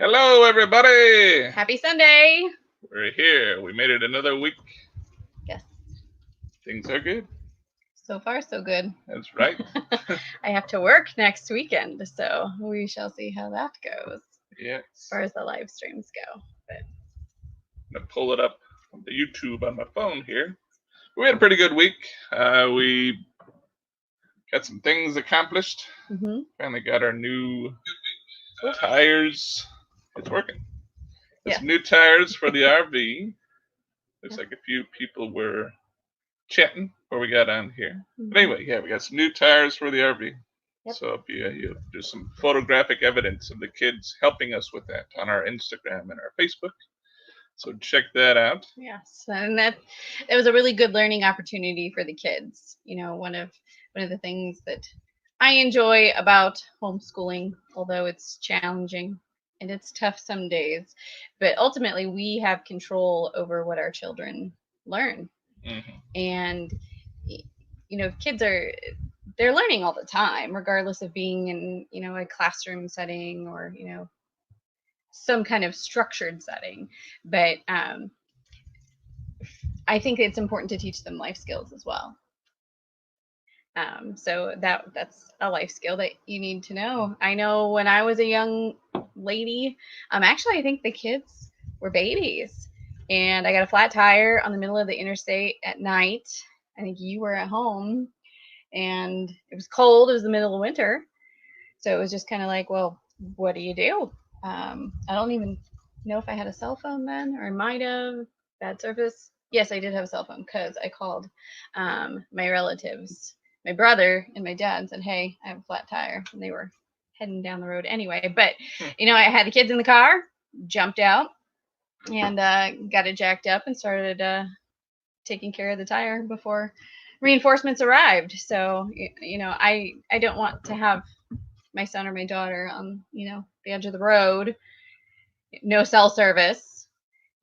Hello, everybody. Happy Sunday. We're here. We made it another week. Yes, Things are good. so far so good. That's right. I have to work next weekend, so we shall see how that goes Yes. as far as the live streams go. But I'm going to pull it up on the YouTube on my phone here. We had a pretty good week. We got some things accomplished. Finally got our new tires. It's working. Got some new tires for the RV. Looks like a few people were chatting before we got on here. But anyway, yeah, we got some new tires for the RV. Yep. So there's some photographic evidence of the kids helping us with that on our Instagram and our Facebook. So check that out. Yes, and that was a really good learning opportunity for the kids. You know, one of the things that I enjoy about homeschooling, although it's challenging and it's tough some days, but ultimately we have control over what our children learn. Mm-hmm. And you know, they're learning all the time, regardless of being in, you know, a classroom setting or, you know, some kind of structured setting. But I think it's important to teach them life skills as well. So that's a life skill that you need to know. I know when I was a young lady, actually I think the kids were babies, and I got a flat tire on the middle of the interstate at night. I think you were at home, and it was cold. It was the middle of winter, so it was just kind of like, well, what do you do? I don't even know if I had a cell phone then, or I might have. Bad service. Yes, I did have a cell phone because I called my relatives, my brother and my dad, and said, hey, I have a flat tire. And they were heading down the road anyway. But, you know, I had the kids in the car, jumped out, and got it jacked up and started taking care of the tire before reinforcements arrived. So, you know, I don't want to have my son or my daughter on, you know, the edge of the road, no cell service,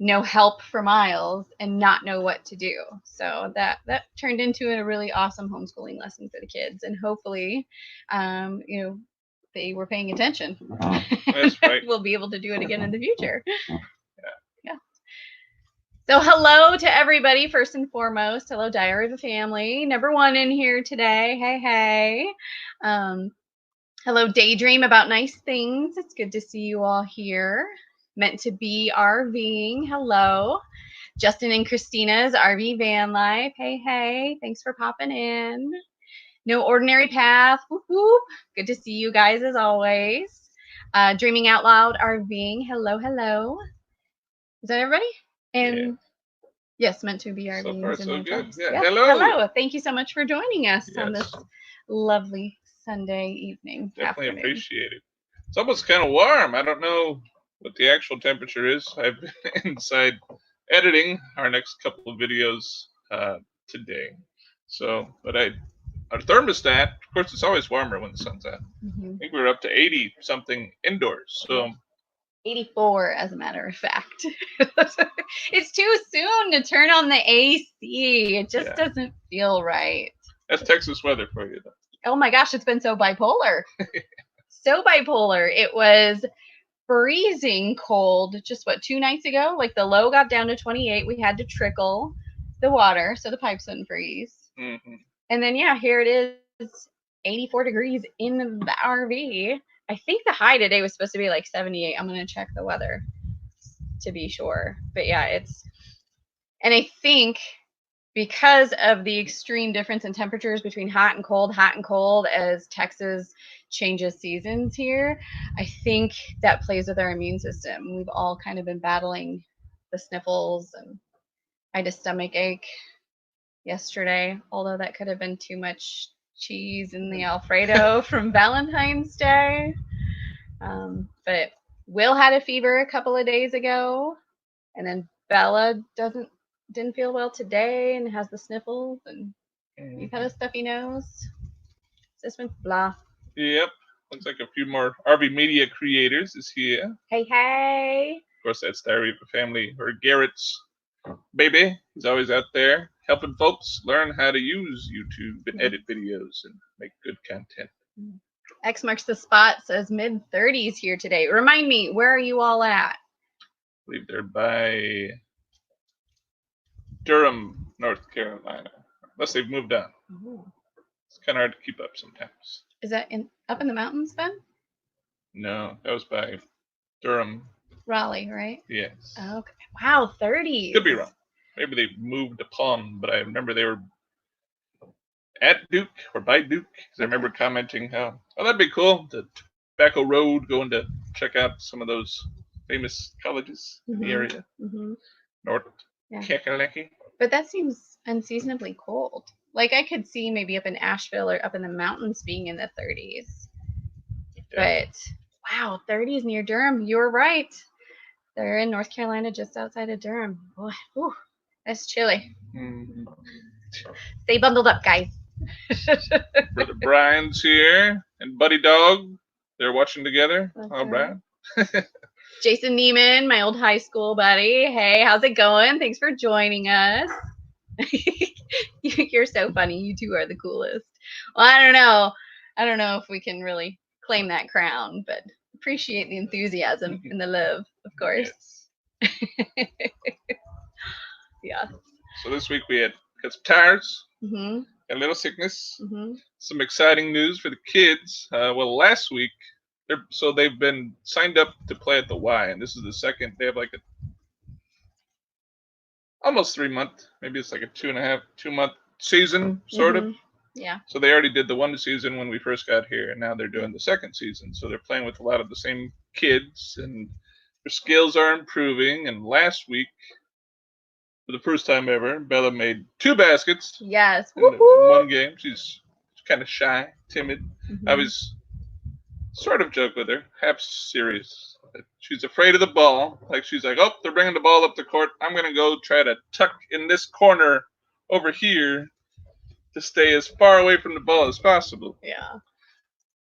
no help for miles, and not know what to do. So that turned into a really awesome homeschooling lesson for the kids, and hopefully, you know, they were paying attention. That's right. We'll be able to do it again in the future. Yeah. So hello to everybody, first and foremost. Hello, Diary of a Family. Number one in here today. Hey. Hello, Daydream About Nice Things. It's good to see you all here. Meant to Be RVing. Hello. Justin and Christina's RV Van Life. Hey. Thanks for popping in. No Ordinary Path. Whoop, whoop. Good to see you guys as always. Dreaming Out Loud RVing. Hello. Is that everybody? And yes, Meant to Be RVing. So far, so good. Yeah. Hello. Hello. Thank you so much for joining us on this lovely Sunday evening. Definitely appreciate it. It's almost kind of warm. I don't know what the actual temperature is. I've been inside editing our next couple of videos today. So, but our thermostat, of course, it's always warmer when the sun's out. Mm-hmm. I think we were up to 80 something indoors. So 84, as a matter of fact. It's too soon to turn on the AC. It just doesn't feel right. That's Texas weather for you, though. Oh my gosh, it's been so bipolar. So bipolar. It was freezing cold just 2 nights ago. Like the low got down to 28. We had to trickle the water so the pipes wouldn't freeze. Mm-hmm. And then here it is, 84 degrees in the RV. I think the high today was supposed to be like 78. I'm going to check the weather to be sure. But and I think because of the extreme difference in temperatures between hot and cold, as Texas changes seasons here, I think that plays with our immune system. We've all kind of been battling the sniffles, and I had a stomach ache yesterday, although that could have been too much cheese in the Alfredo from Valentine's Day. But Will had a fever a couple of days ago, and then Bella didn't feel well today and has the sniffles, and you've had a stuffy nose. It's just been blah. Yep. Looks like a few more RV media creators is here. Hey. Of course, that's Diary of a Family, or Garrett's baby. He's always out there helping folks learn how to use YouTube and edit videos and make good content. X marks the spot, says mid-30s here today. Remind me, where are you all at? I believe they're by Durham, North Carolina. Unless they've moved on. Ooh. It's kind of hard to keep up sometimes. Is that up in the mountains then? No, that was by Durham. Raleigh, right? Yes. Okay. Wow, 30s. Could be wrong. Maybe they moved upon, but I remember they were at Duke or by Duke. Because I remember commenting how, oh, that'd be cool. The Tobacco Road, going to check out some of those famous colleges in the area. North Kakalaki. But that seems unseasonably cold. Like I could see maybe up in Asheville or up in the mountains being in the 30s. Yeah. But wow, 30s near Durham. You're right. They're in North Carolina, just outside of Durham. Boy, whew, that's chilly. Stay bundled up, guys. Brother Brian's here and Buddy Dog. They're watching together. That's right. Brian. Jason Neiman, my old high school buddy. Hey, how's it going? Thanks for joining us. You're so funny. You two are the coolest. Well, I don't know if we can really claim that crown, but appreciate the enthusiasm and the love, of course. Yes. Yeah. So this week we got some tires, a little sickness, some exciting news for the kids. Well, last week, they've been signed up to play at the Y, and this is the second. They have like a almost 3 month, maybe it's like a 2 month season, sort of. Yeah. So they already did the one season when we first got here, and now they're doing the second season. So they're playing with a lot of the same kids, and their skills are improving. And last week, for the first time ever, Bella made 2 baskets. Yes. In one game. She's kind of shy, timid. I was sort of joke with her, half serious. She's afraid of the ball. Like she's like, oh, they're bringing the ball up the court. I'm going to go try to tuck in this corner over here to stay as far away from the ball as possible. Yeah.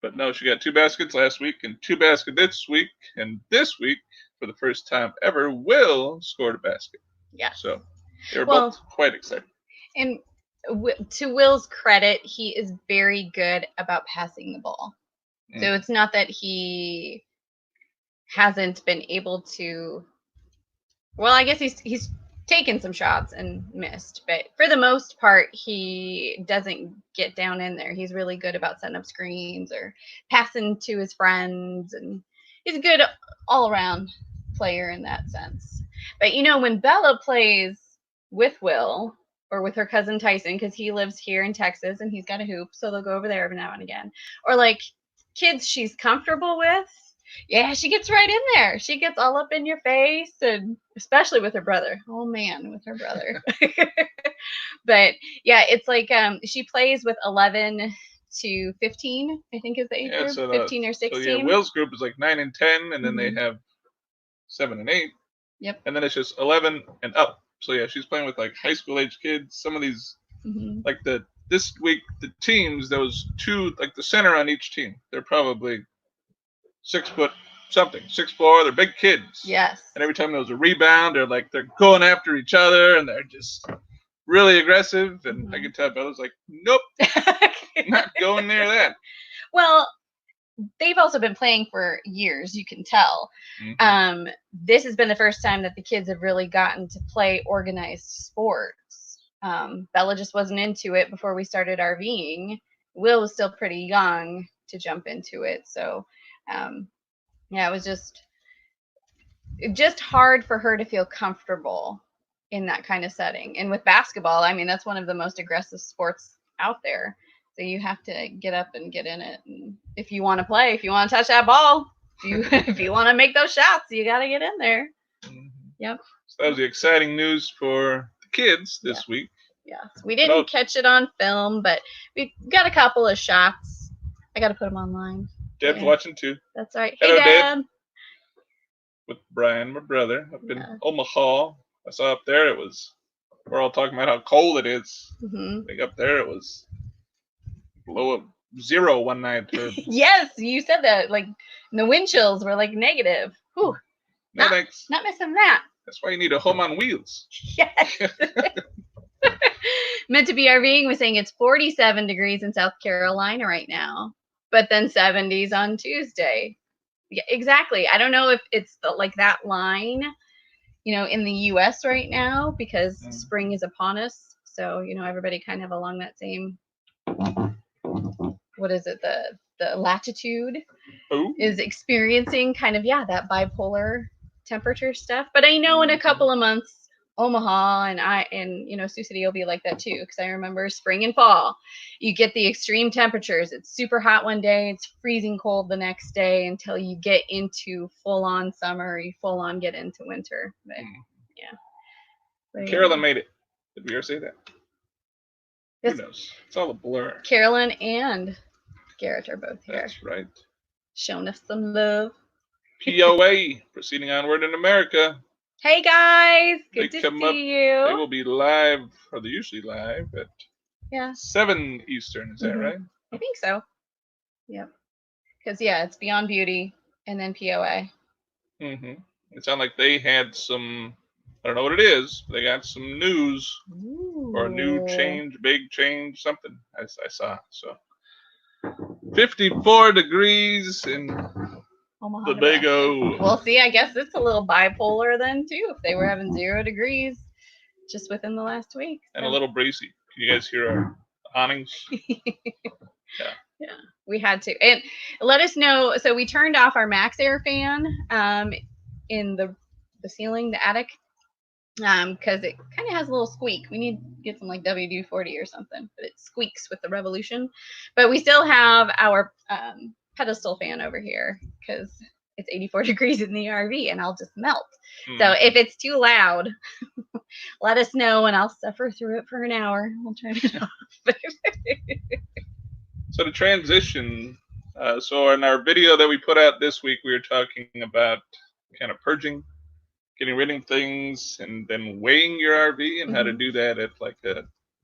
But no, she got 2 baskets last week and 2 baskets this week. And this week, for the first time ever, Will scored a basket. Yeah. So they were both quite excited. And to Will's credit, he is very good about passing the ball. So it's not that he hasn't been able to. Well, I guess he's taken some shots and missed, but for the most part, he doesn't get down in there. He's really good about setting up screens or passing to his friends, and he's a good all-around player in that sense. But when Bella plays with Will or with her cousin Tyson, because he lives here in Texas and he's got a hoop, so they'll go over there every now and again, or like kids she's comfortable with, yeah, she gets right in there. She gets all up in your face, and especially with her brother. Oh man, with her brother. But yeah, it's like she plays with 11 to 15, I think is the age group. So 15 or 16. So yeah, Will's group is like 9 and 10, and then they have 7 and 8. Yep. And then it's just 11 and up. So yeah, she's playing with like high school age kids. Some of these, like this week, the teams, there was 2, like the center on each team. They're probably 6 foot something, 6'4". They're big kids. Yes. And every time there was a rebound, they're going after each other, and they're just really aggressive. And I could tell Bella's like, nope, not going near that. Well, they've also been playing for years, you can tell. This has been the first time that the kids have really gotten to play organized sports. Bella just wasn't into it before we started RVing. Will was still pretty young to jump into it, so yeah, it was just hard for her to feel comfortable in that kind of setting. And with basketball, I mean, that's one of the most aggressive sports out there. So you have to get up and get in it. And if you want to play, if you want to touch that ball, if you want to make those shots, you got to get in there. Yep. So that was the exciting news for the kids this week. Yeah. So we didn't catch it on film, but we got a couple of shots. I got to put them online. Deb's watching too. That's right. Hello, hey, Deb. With Brian, my brother, up in Omaha. I saw up there we're all talking about how cold it is. I think up there it was below 0 one night. Yes, you said that. Like the wind chills were like negative. Whew. No thanks. Not missing that. That's why you need a home on wheels. Yes. Meant to be RVing was saying it's 47 degrees in South Carolina right now. but then 70s on Tuesday. Yeah, exactly. I don't know if it's like that line, in the US right now, because spring is upon us. So, everybody kind of along that same, what is it, the latitude is experiencing kind of, that bipolar temperature stuff. But I know in a couple of months, Omaha and Sioux City will be like that too, because I remember spring and fall, you get the extreme temperatures. It's super hot one day, it's freezing cold the next day, until you get into full-on summer, you full-on get into winter. But Carolyn made it. Did we ever say that? Who knows? It's all a blur. Carolyn and Garrett are both here. That's right. Showing us some love. POA, proceeding onward in America. Hey guys, good to see you. They will be live, or they're usually live at 7 Eastern. Is that right? I think so. Yep. Because it's Beyond Beauty and then POA. It sounded like they had some. I don't know what it is. But they got some news or a new change, big change, something. I saw. So 54 degrees in Omaha, the Big O. Well, see, I guess it's a little bipolar then too. If they were having 0 degrees just within the last week, and a little breezy. Can you guys hear our awnings? Yeah, we had to. And let us know. So we turned off our Max Air fan in the ceiling, the attic, because it kind of has a little squeak. We need to get some like WD-40 or something, but it squeaks with the Revolution. But we still have our pedestal fan over here because it's 84 degrees in the RV and I'll just melt. So if it's too loud, let us know and I'll suffer through it for an hour. We'll turn it off. So to transition, so in our video that we put out this week, we were talking about kind of purging, getting rid of things, and then weighing your RV and how to do that at like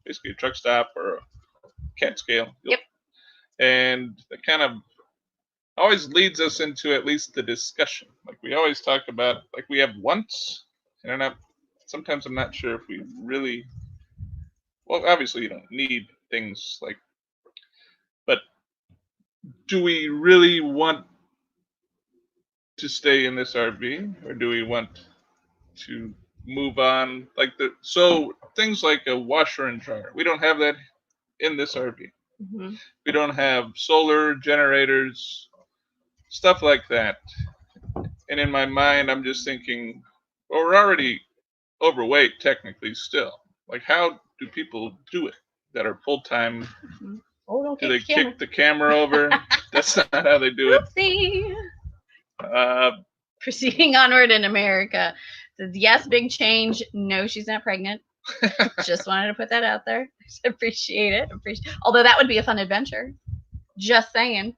basically a truck stop or a cat scale. Yep. And that kind of always leads us into at least the discussion. Like we always talk about, like we have wants, and sometimes I'm not sure if we really, well, obviously you don't need things like, but do we really want to stay in this RV, or do we want to move on? So things like a washer and dryer, we don't have that in this RV. We don't have solar generators, stuff like that. And in my mind, I'm just thinking, well, we're already overweight technically still. Like, how do people do it that are full-time? Do they kick the camera over? That's not how they do it. Oopsie. Proceeding onward in America. Says, yes, big change. No, she's not pregnant. Just wanted to put that out there. Appreciate it. Although that would be a fun adventure. Just saying.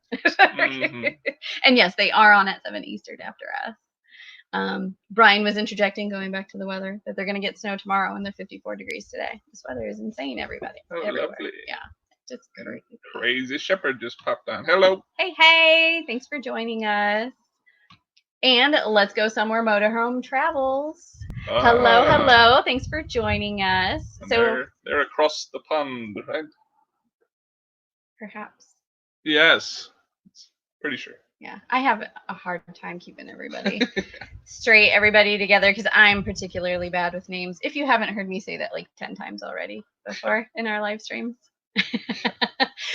And yes, they are on at 7 Eastern after us. Brian was interjecting, going back to the weather, that they're going to get snow tomorrow and they're 54 degrees today. This weather is insane, everybody. Everywhere. Lovely. Yeah. Just crazy. Crazy Shepherd just popped on. Hello. Hey. Thanks for joining us. And let's go somewhere motorhome travels. Hello. Thanks for joining us. So they're across the pond, right? Perhaps. Yes. Pretty sure. Yeah. I have a hard time keeping everybody straight, everybody together, because I'm particularly bad with names. If you haven't heard me say that like 10 times already before in our live streams.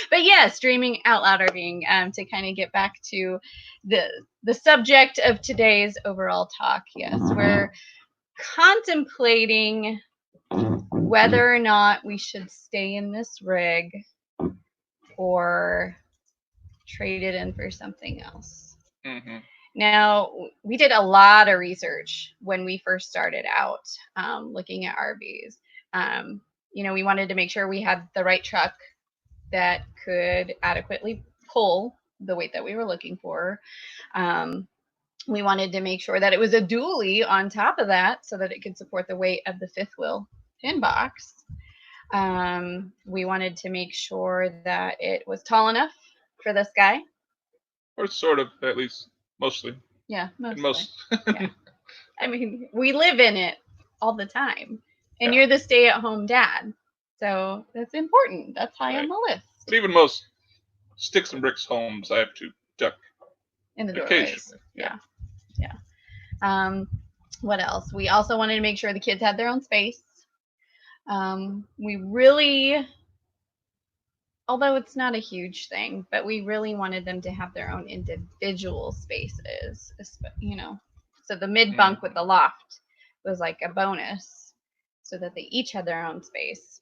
But yeah, streaming out loud RVing, to kind of get back to the subject of today's overall talk. Yes, we're contemplating whether or not we should stay in this rig or trade it in for something else. Now, we did a lot of research when we first started out looking at RVs. We wanted to make sure we had the right truck that could adequately pull the weight that we were looking for. We wanted to make sure that it was a dually on top of that so that it could support the weight of the fifth wheel pin box. We wanted to make sure that it was tall enough for this guy. Or sort of, at least, mostly. Yeah, mostly. Yeah. I mean, we live in it all the time. And you're the stay-at-home dad. So that's important. That's high on the list. But even most sticks and bricks homes, I have to duck in the doorways. occasionally. Yeah. What else? We also wanted to make sure the kids had their own space. We really, although it's not a huge thing, but we really wanted them to have their own individual spaces, you know. So the mid bunk with the loft was like a bonus, so that they each had their own space.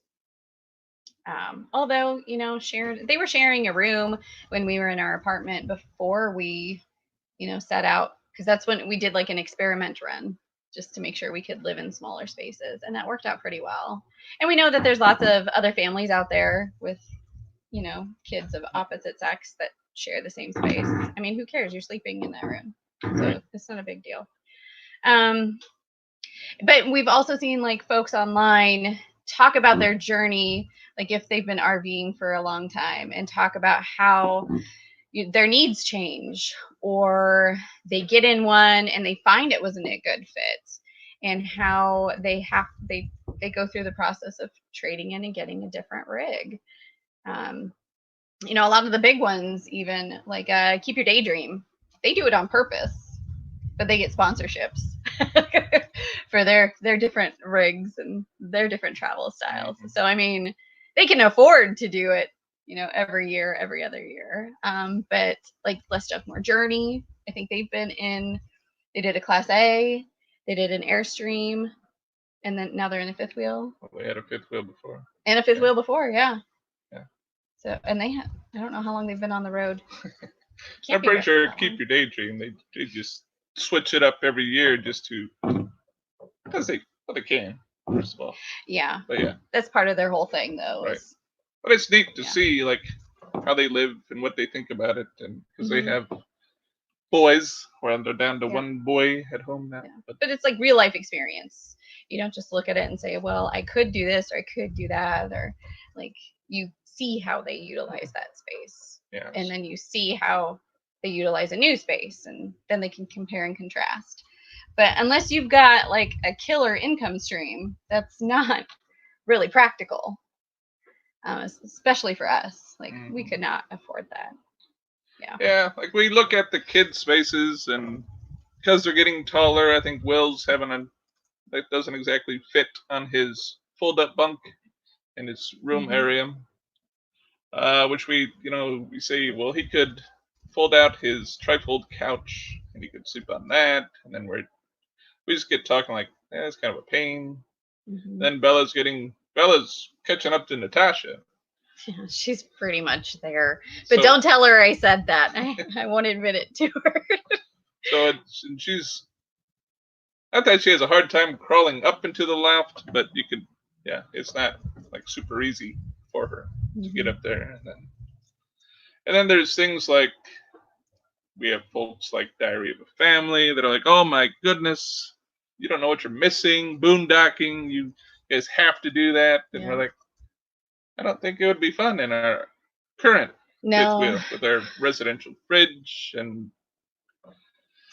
Although, you know, they were sharing a room when we were in our apartment before we, you know, set out, because that's when we did like an experiment run just to make sure we could live in smaller spaces, and that worked out pretty well. And we know that there's lots of other families out there with, you know, kids of opposite sex that share the same space. I mean, who cares? You're sleeping in that room, so it's not a big deal. But we've also seen like folks online talk about their journey, like if they've been RVing for a long time, and talk about how their needs change, or they get in one and they find it wasn't a good fit, and how they go through the process of trading in and getting a different rig. You know, a lot of the big ones, even like Keep Your Daydream, they do it on purpose, but they get sponsorships for their different rigs and their different travel styles. So I mean, they can afford to do it, you know, every year, every other year. But like Less Stuff, More Journey, I think they did a Class A, they did an Airstream, and then now they're in a fifth wheel. Well, they had a fifth wheel before. And a fifth wheel before, yeah. Yeah. So, and I don't know how long they've been on the road. I'm pretty sure Keep Your Daydream, they just switch it up every year just to, because they can, first of all. Yeah. But yeah. That's part of their whole thing, though. Right. But it's neat to see, like, how they live and what they think about it, and because they have boys, well, they're down to one boy at home now. Yeah. But it's like real life experience. You don't just look at it and say, well, I could do this or I could do that, or like you see how they utilize that space. Yeah. And then you see how they utilize a new space, and then they can compare and contrast. But unless you've got like a killer income stream, that's not really practical, especially for us. Like we could not afford that. Yeah. Yeah, like we look at the kids' spaces, and because they're getting taller, I think Will's having that doesn't exactly fit on his fold-up bunk in his room area. Which we say, well, he could fold out his trifold couch and he could sleep on that, and then we just get talking like, it's kind of a pain. Then Bella's catching up to Natasha. Yeah, she's pretty much there, but don't tell her I said that. I won't admit it to her. So she's not that she has a hard time crawling up into the loft, but it's not like super easy for her to get up there. And then there's things like, we have folks like Diary of a Family that are like, oh my goodness, you don't know what you're missing, boondocking, you guys have to do that. And we're like, I don't think it would be fun in our current fifth wheel with our residential fridge and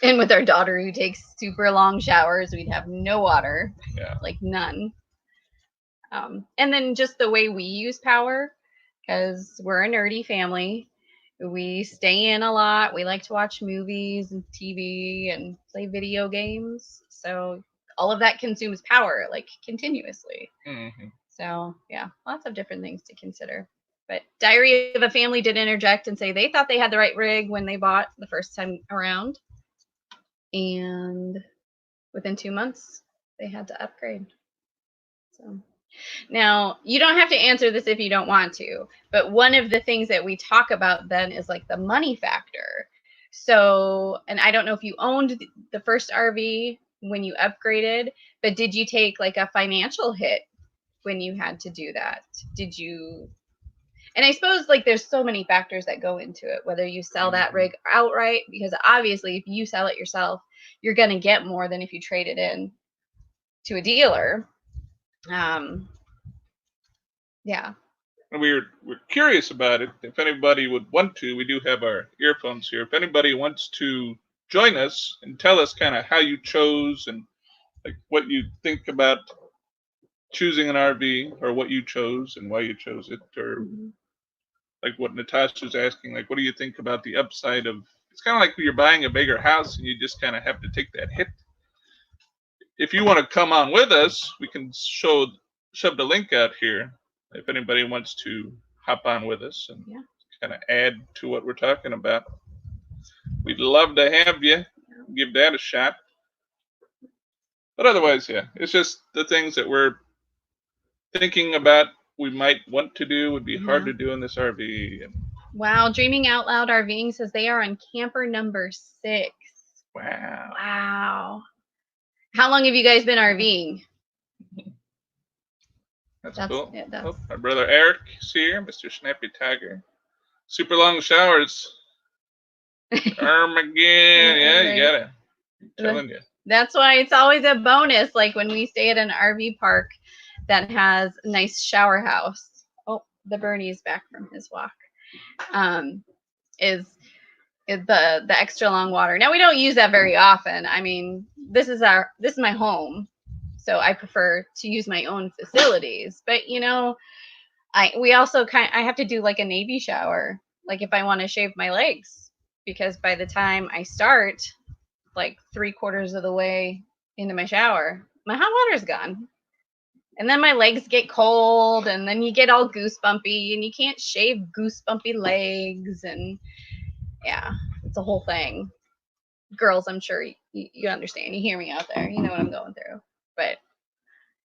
with our daughter who takes super long showers. We'd have no water, like none. And then just the way we use power, because we're a nerdy family. We stay in a lot. We like to watch movies and TV and play video games. So all of that consumes power, like continuously. So yeah, lots of different things to consider. But Diary of a Family did interject and say they thought they had the right rig when they bought the first time around. And within 2 months, they had to upgrade. So now, you don't have to answer this if you don't want to, but one of the things that we talk about then is like the money factor. So, and I don't know if you owned the first RV when you upgraded, but did you take like a financial hit when you had to do that? Did you? And I suppose like there's so many factors that go into it, whether you sell that rig outright, because obviously if you sell it yourself, you're going to get more than if you trade it in to a dealer. Yeah. And we're curious about it. If anybody would want to, we do have our earphones here. If anybody wants to join us and tell us kind of how you chose and like what you think about choosing an RV, or what you chose and why you chose it, or like what Natasha's asking, like, what do you think about the upside of? It's kind of like when you're buying a bigger house and you just kind of have to take that hit. If you want to come on with us, we can shove the link out here if anybody wants to hop on with us and kind of add to what we're talking about. We'd love to have you. Give that a shot. But otherwise, yeah, it's just the things that we're thinking about we might want to do would be hard to do in this RV. And wow, Dreaming Out Loud RVing says they are on camper number 6. wow. Wow. How long have you guys been RVing? That's cool. Yeah, oh, my brother Eric is here, Mr. Snappy Tiger. Super long showers. Armageddon. Yeah, you got it. I'm telling you. That's why it's always a bonus, like when we stay at an RV park that has a nice shower house. Oh, the Bernie's back from his walk. Is the extra long water. Now we don't use that very often. I mean, this is my home, so I prefer to use my own facilities. But you know, we also I have to do like a Navy shower, like if I want to shave my legs, because by the time I start, like 3/4 of the way into my shower, my hot water's gone. And then my legs get cold, and then you get all goosebumpy, and you can't shave goosebumpy legs, and yeah, it's a whole thing. Girls, I'm sure you understand. You hear me out there. You know what I'm going through. But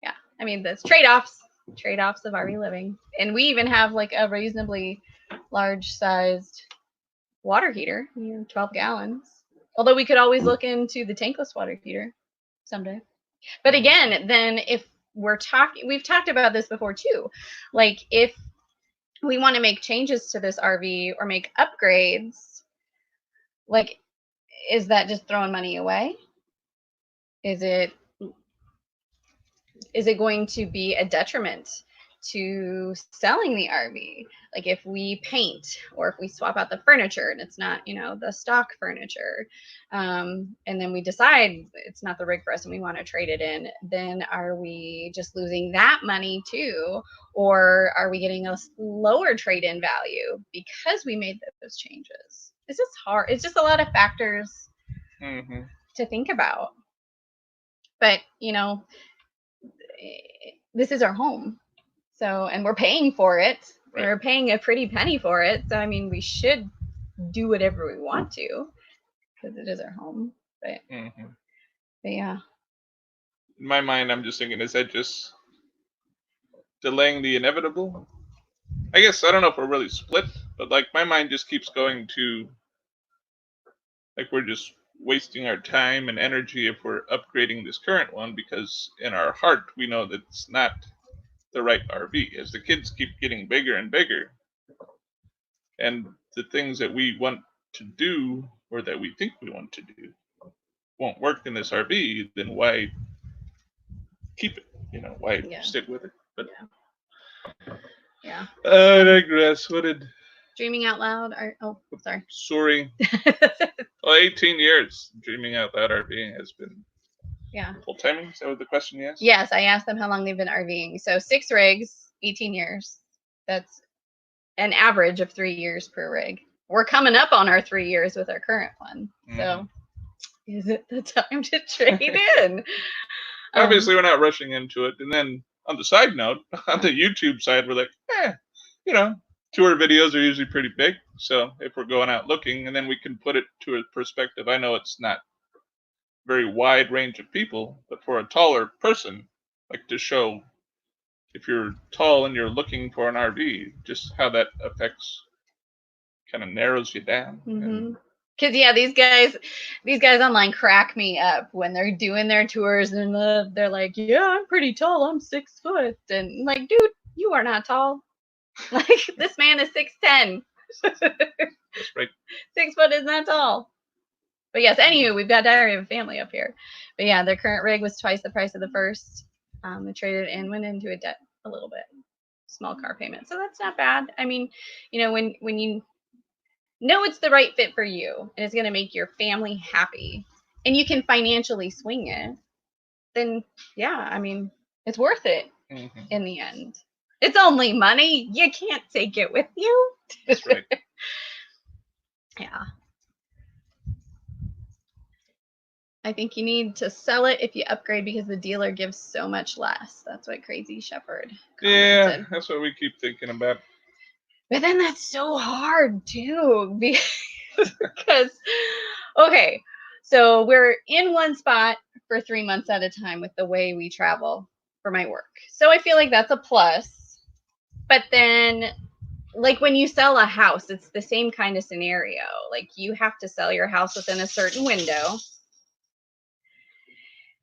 yeah, I mean, there's trade-offs of RV living. And we even have like a reasonably large-sized water heater, 12 gallons. Although we could always look into the tankless water heater someday. But again, then if we've talked about this before too. Like if we want to make changes to this RV or make upgrades, like, is that just throwing money away? Is it going to be a detriment to selling the RV? Like if we paint or if we swap out the furniture and it's not, the stock furniture, and then we decide it's not the rig for us and we want to trade it in, then are we just losing that money too? Or are we getting a lower trade-in value because we made those changes? It's just hard. It's just a lot of factors to think about. But, this is our home. So, and we're paying for it. Right. We're paying a pretty penny for it. So, I mean, we should do whatever we want to because it is our home. But, but yeah. In my mind, I'm just thinking, is that just delaying the inevitable? I guess, I don't know if we're really split, but like my mind just keeps going to, like, we're just wasting our time and energy if we're upgrading this current one, because in our heart we know that it's not the right RV. As the kids keep getting bigger and bigger, and the things that we want to do or that we think we want to do won't work in this RV, then why keep it? Why stick with it? But yeah. I digress. What did Dreaming Out Loud? Sorry. Sorry. 18 years. Dreaming Out Loud RVing has been. Yeah. Full-time? Is that what the question you asked? Yes, I asked them how long they've been RVing. So 6 rigs, 18 years. That's an average of 3 years per rig. We're coming up on our 3 years with our current one. So is it the time to trade in? Obviously, we're not rushing into it. And then on the side note, on the YouTube side, we're like, tour videos are usually pretty big. So if we're going out looking, and then we can put it to a perspective. I know it's not very wide range of people, but for a taller person, like to show if you're tall and you're looking for an RV, just how that affects, kind of narrows you down. Because these guys online crack me up when they're doing their tours and they're like, yeah, I'm pretty tall, I'm 6 foot, and I'm like, dude, you are not tall. Like, this man is 6'10". That's right. 6 foot is not tall. But yes, anywho, we've got Diary of a Family up here. But yeah, their current rig was twice the price of the first. They traded it in, went into a debt a little bit, small car payment. So that's not bad. I mean, when you know it's the right fit for you and it's going to make your family happy and you can financially swing it, then yeah, I mean, it's worth it in the end. It's only money. You can't take it with you. That's right. Yeah. I think you need to sell it if you upgrade because the dealer gives so much less. That's what Crazy Shepherd commented. Yeah, that's what we keep thinking about. But then that's so hard too because okay, so we're in one spot for 3 months at a time with the way we travel for my work. So I feel like that's a plus. But then like when you sell a house, it's the same kind of scenario. Like you have to sell your house within a certain window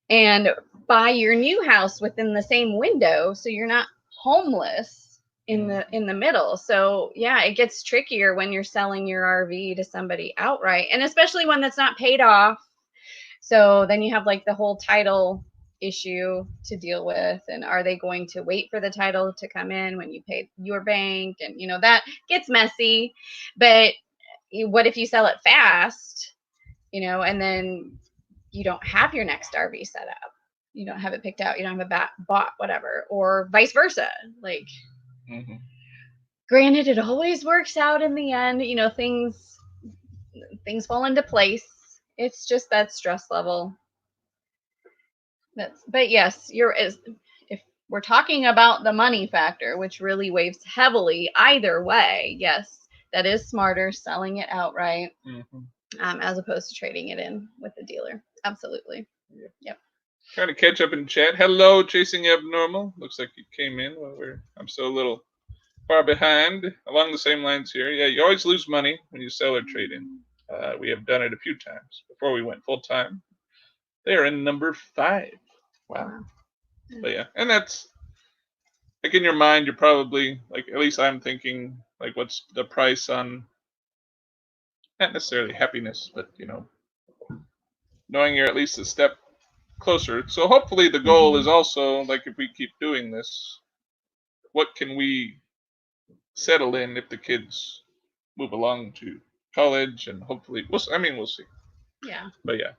and buy your new house within the same window so you're not homeless in the middle. So yeah, it gets trickier when you're selling your RV to somebody outright, and especially one that's not paid off. So then you have like the whole title issue to deal with, and are they going to wait for the title to come in when you pay your bank, and that gets messy. But what if you sell it fast, and then you don't have your next RV set up, you don't have it picked out, you don't have a bought whatever, or vice versa. Like granted, it always works out in the end, things fall into place. It's just that stress level. But yes, if we're talking about the money factor, which really weighs heavily either way, yes, that is smarter selling it outright as opposed to trading it in with the dealer. Absolutely. Yep. Trying to catch up in chat. Hello, Chasing Abnormal. Looks like you came in while I'm still a little far behind. Along the same lines here. Yeah, you always lose money when you sell or trade in. We have done it a few times before we went full time. They are in number 5. Wow. But yeah, and that's like in your mind, you're probably like, at least I'm thinking like, what's the price on not necessarily happiness, but knowing you're at least a step closer. So hopefully the goal is also like, if we keep doing this, what can we settle in if the kids move along to college, and hopefully we'll see. Yeah. But yeah.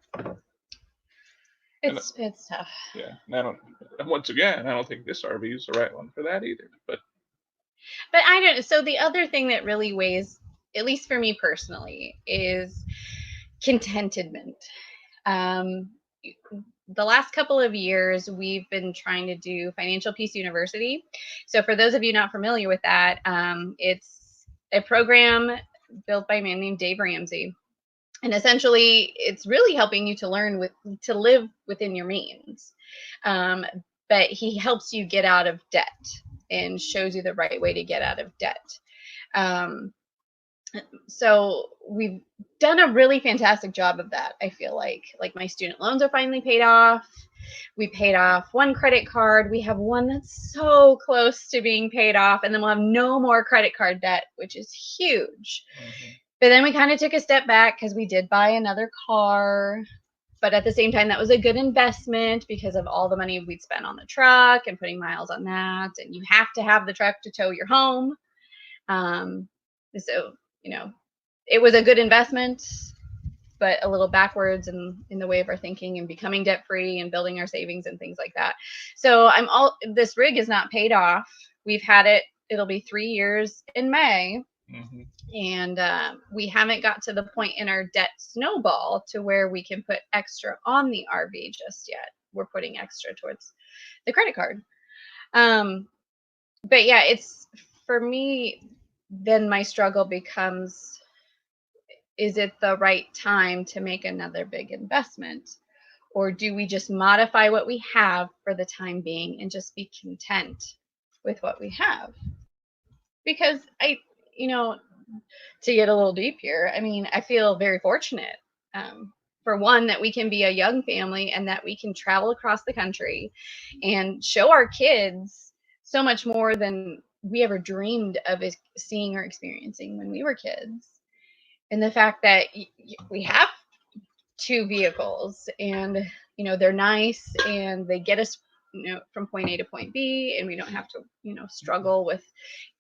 It's tough. Yeah. And once again, I don't think this RV is the right one for that either. But I don't. So the other thing that really weighs, at least for me personally, is contentment. The last couple of years, we've been trying to do Financial Peace University. So for those of you not familiar with that, it's a program built by a man named Dave Ramsey. And essentially, it's really helping you to learn to live within your means. But he helps you get out of debt and shows you the right way to get out of debt. So we've done a really fantastic job of that. I feel like my student loans are finally paid off. We paid off one credit card. We have one that's so close to being paid off, and then we'll have no more credit card debt, which is huge. But then we kind of took a step back because we did buy another car. But at the same time, that was a good investment because of all the money we'd spent on the truck and putting miles on that. And you have to have the truck to tow your home. So, it was a good investment, but a little backwards in the way of our thinking and becoming debt free and building our savings and things like that. So this rig is not paid off. We've had it. It'll be 3 years in May. And we haven't got to the point in our debt snowball to where we can put extra on the RV just yet. We're putting extra towards the credit card. But yeah, it's for me, then my struggle becomes, is it the right time to make another big investment? Or do we just modify what we have for the time being and just be content with what we have? Because to get a little deep here, I feel very fortunate, for one, that we can be a young family and that we can travel across the country and show our kids so much more than we ever dreamed of seeing or experiencing when we were kids. And the fact that we have 2 vehicles and, they're nice and they get us from point A to point B, and we don't have to, struggle with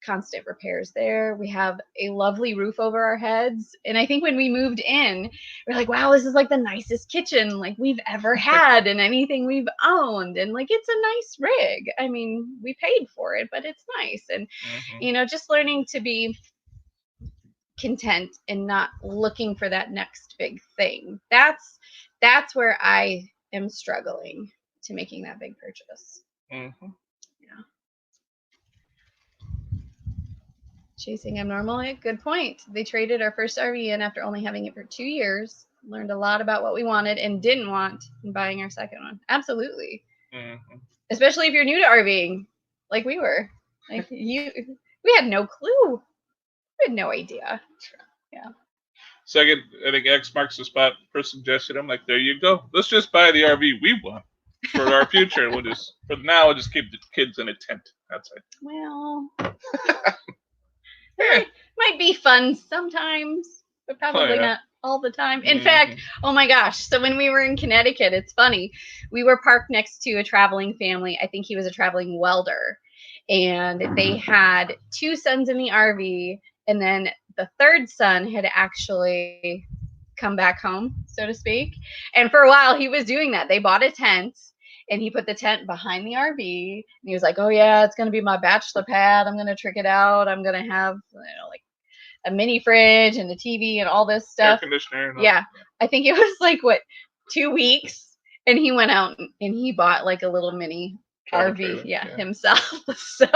constant repairs there. We have a lovely roof over our heads. And I think when we moved in, we're like, wow, this is like the nicest kitchen like we've ever had in anything we've owned. And like, it's a nice rig. I mean, we paid for it, but it's nice. And, just learning to be content and not looking for that next big thing. That's where I am struggling to making that big purchase. Yeah. Chasing abnormal. Good point. They traded our first RV in after only having it for 2 years. Learned a lot about what we wanted and didn't want in buying our second one. Absolutely. Especially if you're new to RVing, like we were. Like we had no clue. We had no idea. Yeah. Second, I think X marks the spot. First suggestion, I'm like, there you go. Let's just buy the RV we want for our future. We'll just keep the kids in a tent outside. Well, it might be fun sometimes, but probably not all the time. In fact, oh my gosh. So when we were in Connecticut, it's funny. We were parked next to a traveling family. I think he was a traveling welder. And they had 2 sons in the RV. And then the third son had actually come back home, so to speak. And for a while, he was doing that. They bought a tent. And he put the tent behind the RV. And he was like, oh, yeah, it's going to be my bachelor pad. I'm going to trick it out. I'm going to have, like a mini fridge and a TV and all this stuff. Air conditioner. Yeah. I think it was like, 2 weeks. And he went out and he bought like a little mini RV himself. So,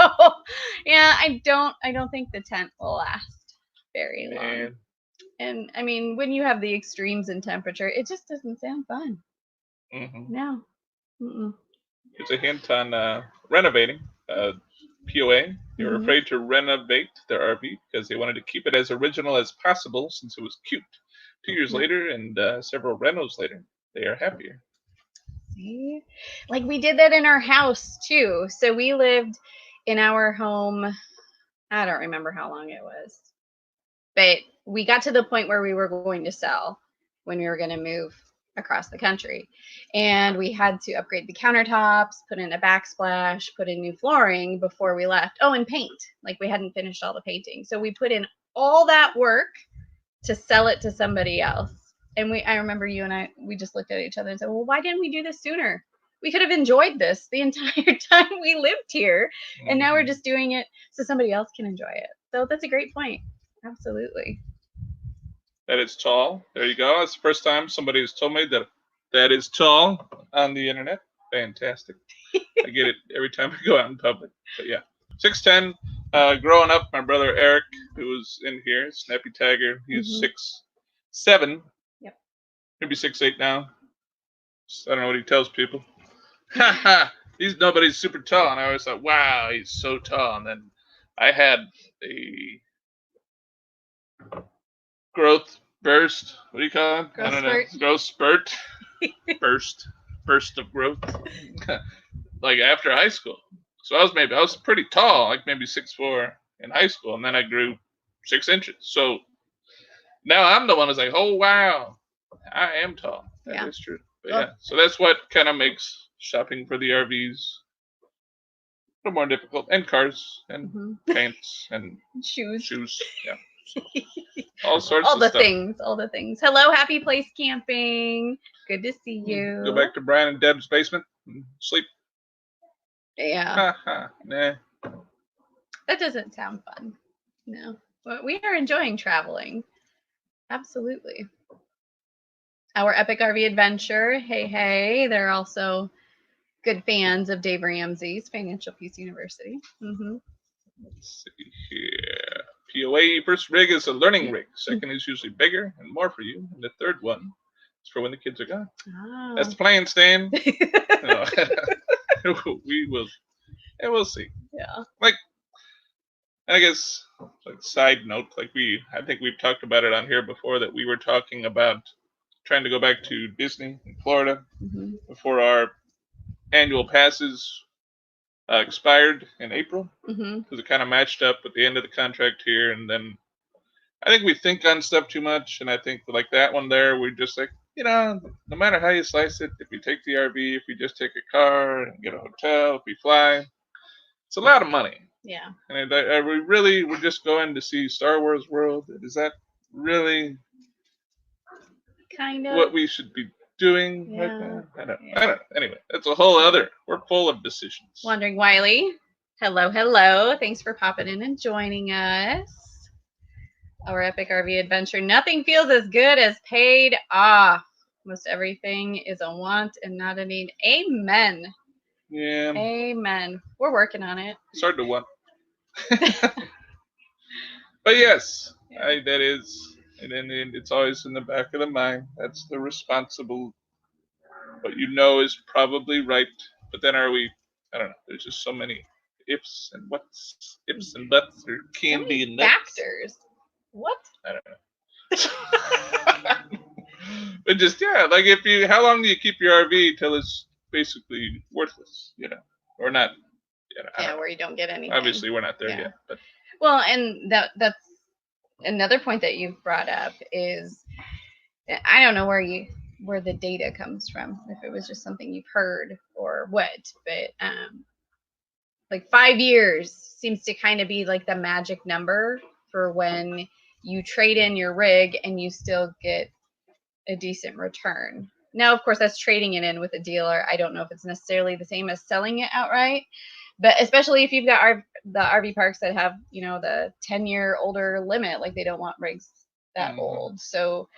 yeah, I don't think the tent will last very long. And, I mean, when you have the extremes in temperature, it just doesn't sound fun. No. Here's a hint on renovating. POA, they were afraid to renovate their RV because they wanted to keep it as original as possible since it was cute. 2 years later and several renos later, they are happier. See? Like we did that in our house too. So we lived in our home, I don't remember how long it was, but we got to the point where we were going to sell when we were going to move across the country. And we had to upgrade the countertops, put in a backsplash, put in new flooring before we left. Oh, and paint. Like we hadn't finished all the painting. So we put in all that work to sell it to somebody else. And I remember you and we just looked at each other and said, well, why didn't we do this sooner? We could have enjoyed this the entire time we lived here. And now we're just doing it so somebody else can enjoy it. So that's a great point. Absolutely. That is tall. There you go. That's the first time somebody has told me that is tall on the internet. Fantastic. I get it every time I go out in public. But yeah. 6'10". Growing up, my brother Eric, who was in here, Snappy Tiger, he's 6'7". Yep. Maybe 6'8" now. I don't know what he tells people. Ha ha! Nobody's super tall. And I always thought, wow, he's so tall. And then I had a growth burst. What do you call it? Growth spurt. Growth spurt. Burst of growth. Like after high school. So I was pretty tall, like maybe 6'4" in high school, and then I grew 6 inches. So now I'm the one who's like, oh wow, I am tall. That is true. But yeah. So that's what kind of makes shopping for the RVs a little more difficult. And cars and pants and shoes. Yeah. All sorts of stuff. All the things. Hello, Happy Place Camping. Good to see you. Go back to Brian and Deb's basement and sleep. Yeah. Nah. That doesn't sound fun. No. But we are enjoying traveling. Absolutely. Our Epic RV Adventure. Hey. They're also good fans of Dave Ramsey's Financial Peace University. Let's see here. POA first rig is a learning rig. Second is usually bigger and more for you. And the third one is for when the kids are gone. Oh. That's the plan, Stan. We'll see. Yeah. Like, I guess, like side note, I think we've talked about it on here before that we were talking about trying to go back to Disney in Florida before our annual passes expired in April because it kind of matched up with the end of the contract here, and then I think we think on stuff too much, and I think like that one there, we just like, no matter how you slice it, if you take the RV, if you just take a car and get a hotel, if we fly, it's a lot of money. Yeah. And we're just going to see Star Wars World? Is that really kind of what we should be doing right now? I don't know. Anyway, that's a whole other. We're full of decisions. Wandering Wiley. Hello. Thanks for popping in and joining us. Our epic RV adventure. Nothing feels as good as paid off. Most everything is a want and not a need. Amen. Yeah. Amen. We're working on it. It's hard to want. But yes, that is, and it's always in the back of the mind. That's the responsible, what is probably right. But then I don't know. There's just so many ifs and whats, ifs and buts, or can be and factors. What? I don't know. But just like how long do you keep your RV till it's basically worthless, or not? Where you don't get anything. Obviously, we're not there yet. But well, and that's another point that you've brought up is I don't know where the data comes from, if it was just something you've heard or what, but like 5 years seems to kind of be like the magic number for when you trade in your rig and you still get a decent return. Now, of course, that's trading it in with a dealer. I don't know if it's necessarily the same as selling it outright, but especially if you've got the RV parks that have, the 10-year older limit, like they don't want rigs that old. So,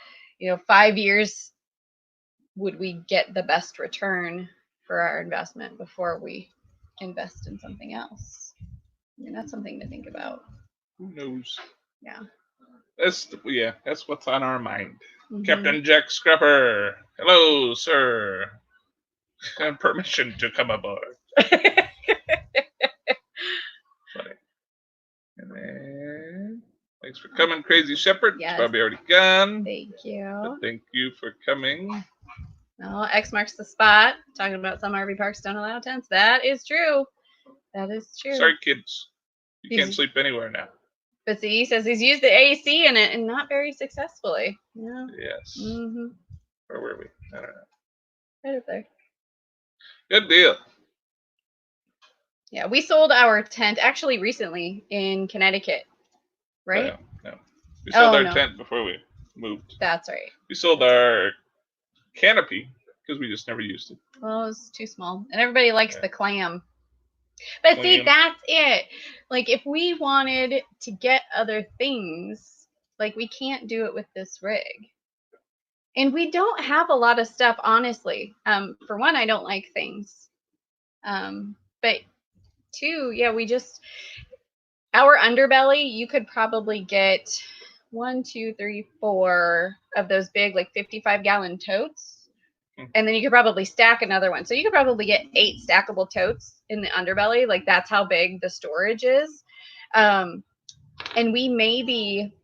5 years, would we get the best return for our investment before we invest in something else? I mean, that's something to think about. Who knows? Yeah. That's what's on our mind. Mm-hmm. Captain Jack Scrapper. Hello, sir. I have permission to come aboard. Funny. And then, thanks for coming, Crazy Shepherd. Yes. It's probably already gone. Thank you. But thank you for coming. No, X marks the spot. Talking about some RV parks don't allow tents. That is true. That is true. Sorry, kids. You can't sleep anywhere now. But see, he says he's used the AC in it and not very successfully. Yeah. Yes. Mm-hmm. Where were we? I don't know. Right up there. Good deal. Yeah, we sold our tent actually recently in Connecticut, right? No. We sold our tent before we moved. That's right. We sold our canopy because we just never used it. Well, it was too small. And everybody likes the clam. But see, that's it. Like, if we wanted to get other things, like, we can't do it with this rig. And we don't have a lot of stuff, honestly. For one, I don't like things. But two, our underbelly, you could probably get 1, 2, 3, 4 of those big, like 55-gallon totes. And then you could probably stack another one. So you could probably get 8 stackable totes in the underbelly. Like, that's how big the storage is. And we maybe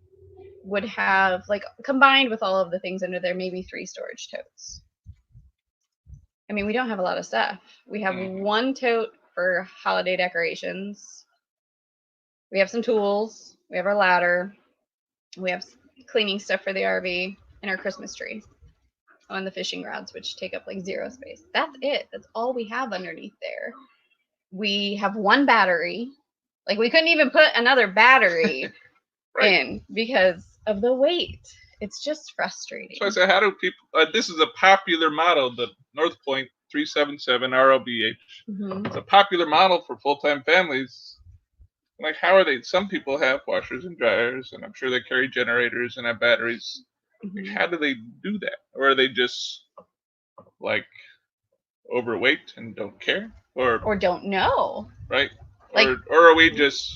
would have, like, combined with all of the things under there, maybe 3 storage totes. I mean, we don't have a lot of stuff. We have 1 tote for holiday decorations. We have some tools. We have our ladder. We have cleaning stuff for the RV and our Christmas tree. On the fishing rods, which take up like 0 space. That's it. That's all we have underneath there. We have 1 battery. Like, we couldn't even put another battery in because of the weight. It's just frustrating. So I said, how do people, this is a popular model, the North Point 377 RLBH. Mm-hmm. It's a popular model for full-time families. Like, how are they? Some people have washers and dryers, and I'm sure they carry generators and have batteries. Mm-hmm. How do they do that? Or are they just like overweight and don't care? Or don't know. Right? Like, or are we just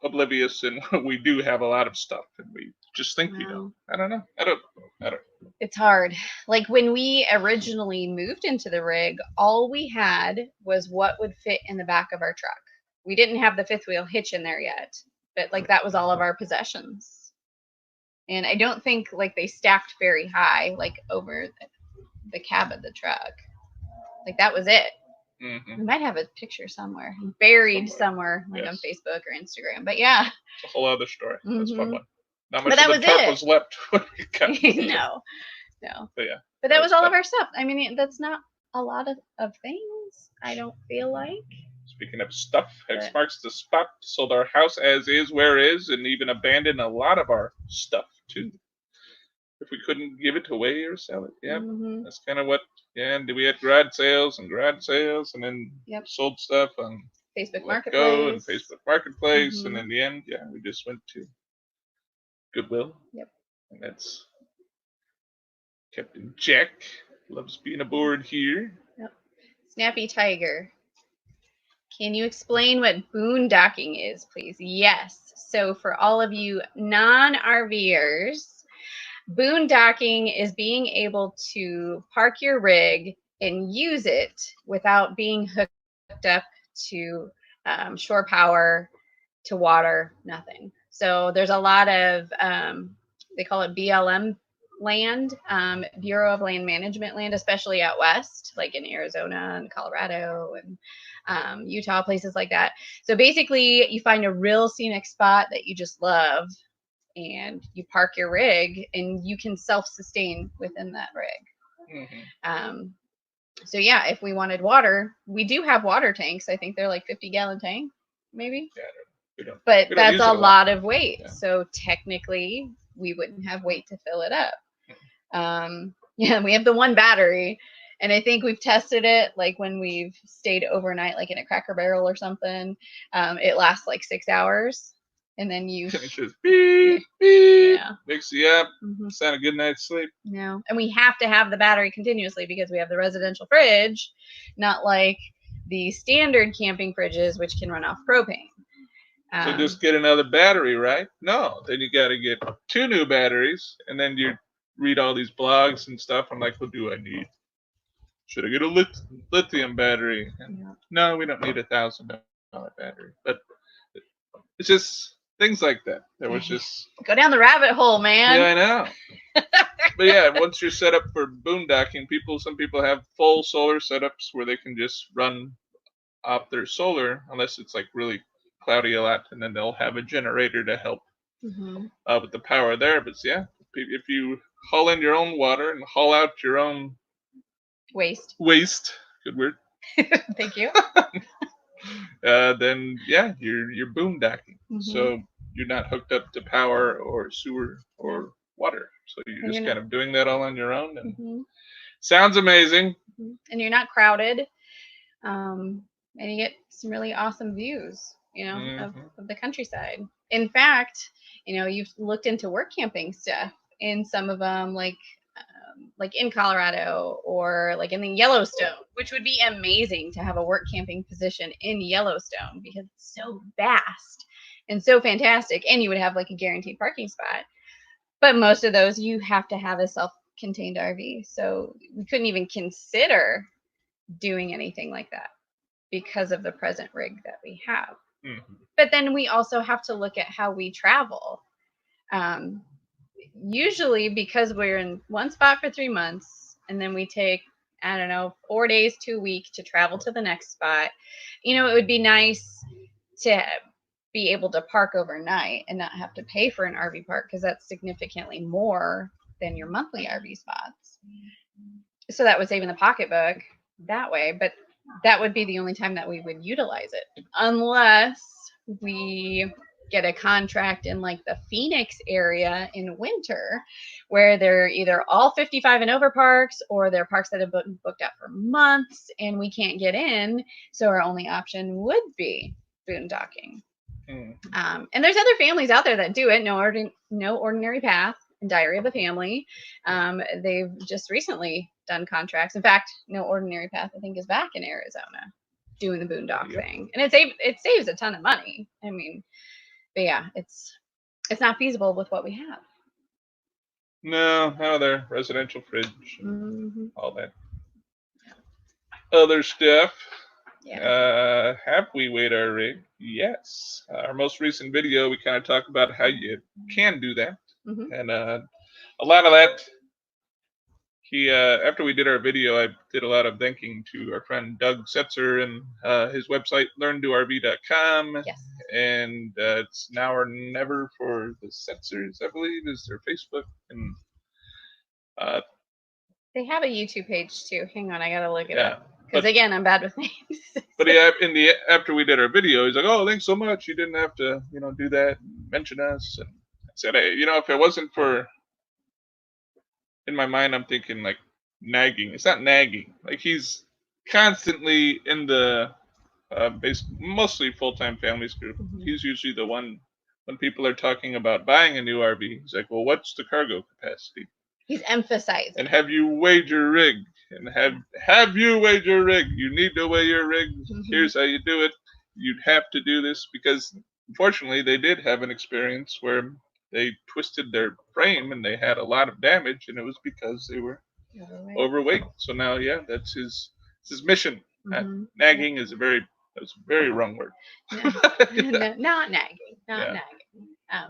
oblivious and we do have a lot of stuff and we just think we don't? I don't know. I don't know. It's hard. Like, when we originally moved into the rig, all we had was what would fit in the back of our truck. We didn't have the 5th wheel hitch in there yet, but like that was all of our possessions. And I don't think like they stacked very high, like over the cab of the truck. Like, that was it. Mm-hmm. We might have a picture somewhere, buried somewhere, like on Facebook or Instagram. But yeah, it's a whole other story. That's a fun one. Not much of the truck was left. No. No. But yeah. But that was all of our stuff. I mean, that's not a lot of things, I don't feel like. Speaking of stuff, X marks the spot. Sold our house as is, where is, and even abandoned a lot of our stuff too. If we couldn't give it away or sell it, yeah, that's kind of what. Yeah, and we had garage sales, and then sold stuff on Facebook Marketplace, and in the end, yeah, we just went to Goodwill. Yep. And that's Captain Jack. Loves being aboard here. Yep. Snappy Tiger. Can you explain what boondocking is, please? Yes. So for all of you non-RVers, boondocking is being able to park your rig and use it without being hooked up to shore power, to water, nothing. So there's a lot of, they call it BLM land, Bureau of Land Management land, especially out west, like in Arizona and Colorado and Utah, places like that. So basically, you find a real scenic spot that you just love, and you park your rig, and you can self-sustain within that rig. So yeah, if we wanted water, we do have water tanks. I think they're like 50-gallon tank, maybe. Yeah, but that's a lot of weight. Yeah. So technically, we wouldn't have weight to fill it up. Yeah, we have the one battery, and I think we've tested it like when we've stayed overnight, like in a Cracker Barrel or something. It lasts like 6 hours, and then you it just beep, beep, wakes you up. It's not a good night's sleep. No, and we have to have the battery continuously because we have the residential fridge, not like the standard camping fridges, which can run off propane. So just get another battery, right? No, then you got to get 2 new batteries, and then you read all these blogs and stuff. I'm like, what do I need? Should I get a lithium battery? And no, we don't need $1,000 battery. But it's just things like that. There was just go down the rabbit hole, man. Yeah, I know. But yeah, once you're set up for boondocking, some people have full solar setups where they can just run off their solar, unless it's like really cloudy a lot, and then they'll have a generator to help with the power there. But yeah, if you haul in your own water and haul out your own waste, good word. Thank you. Then yeah, you're boondocking. So you're not hooked up to power or sewer or water. So you're just kind of doing that all on your own, and sounds amazing. And you're not crowded. And you get some really awesome views, of the countryside. In fact, you've looked into work camping stuff in some of them, like in Colorado or like in the Yellowstone, which would be amazing to have a work camping position in Yellowstone because it's so vast and so fantastic, and you would have like a guaranteed parking spot. But most of those, you have to have a self-contained RV, so we couldn't even consider doing anything like that because of the present rig that we have. But then we also have to look at how we travel. Usually, because we're in one spot for 3 months, and then we take, 4 days to a week to travel to the next spot, it would be nice to be able to park overnight and not have to pay for an RV park, because that's significantly more than your monthly RV spots. So that would save in the pocketbook that way, but that would be the only time that we would utilize it, unless we get a contract in like the Phoenix area in winter, where they're either all 55 and over parks, or they're parks that have been booked out for months and we can't get in. So our only option would be boondocking. And there's other families out there that do it. No Ordinary Path and Diary of a Family. They've just recently done contracts. In fact, No Ordinary Path, I think, is back in Arizona doing the boondock thing, and it saves a ton of money. But yeah, it's not feasible with what we have. No, they're residential fridge, all that other stuff. Yeah. Have we weighed our rig? Yes. Our most recent video, we kind of talked about how you can do that, and a lot of that. After we did our video, I did a lot of thanking to our friend Doug Setzer and his website, learntorv.com. Yes. And it's Now or Never for the Setzers, I believe, is their Facebook. And They have a YouTube page too. Hang on, I gotta look it up. But Because again, I'm bad with names. But after we did our video, he's like, "Oh, thanks so much. You didn't have to, do that, and mention us." And I said, "Hey, if it wasn't for," in my mind, I'm thinking like nagging. It's not nagging. Like he's constantly in the mostly full-time families group. He's usually the one when people are talking about buying a new RV. He's like, "Well, what's the cargo capacity?" He's emphasizing. And have you weighed your rig? And have you weighed your rig? You need to weigh your rig. Here's how you do it. You'd have to do this because, unfortunately, they did have an experience where they twisted their frame and they had a lot of damage, and it was because they were overweight. So now, that's his mission. Nagging is that's a very wrong word. No, not nagging. Not nagging.